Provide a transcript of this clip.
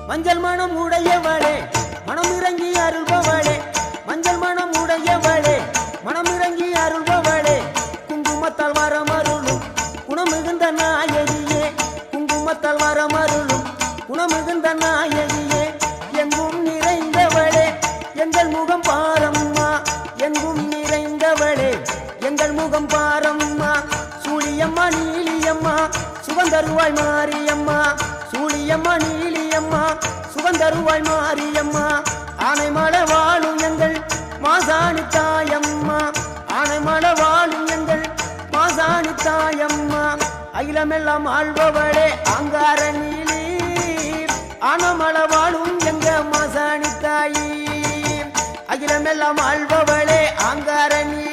மஞ்சள் மனம் உடையவளே மனம் இறங்கி அருள்பவளே மஞ்சள் மனம் உடையவளே மனம் இறங்கி அருள்பவளே குங்குமத்தால் வரமருளும் குணமிகுந்த நாயகியே குங்குமத்தால் வரமருளும் குணமிகுந்த நாயகியே எங்கும் நிறைந்தவளே எங்கள் முகம் பாரம்மா எங்கும் நிறைந்தவளே எங்கள் முகம் பாரம்மா சூழியம்மா நீலியம்மா சுகந்தருவாய் மாரியம்மா சூழியம்மா நீலியம்மா சுகந்தருவாய் மாரியம்மா ஆனைமலை வாழும் எங்கள் மாசாணி தாயம்மா ஆனைமலை வாழும் எங்கள் மாசாணி தாயம்மா அகிலமெல்லாம் ஆள்பவளே அங்கார நீலி ஆனமலை வாழும் எங்க மாசாணி தாயி அகிலமெல்லாம் ஆள்பவளே அங்கார நீலி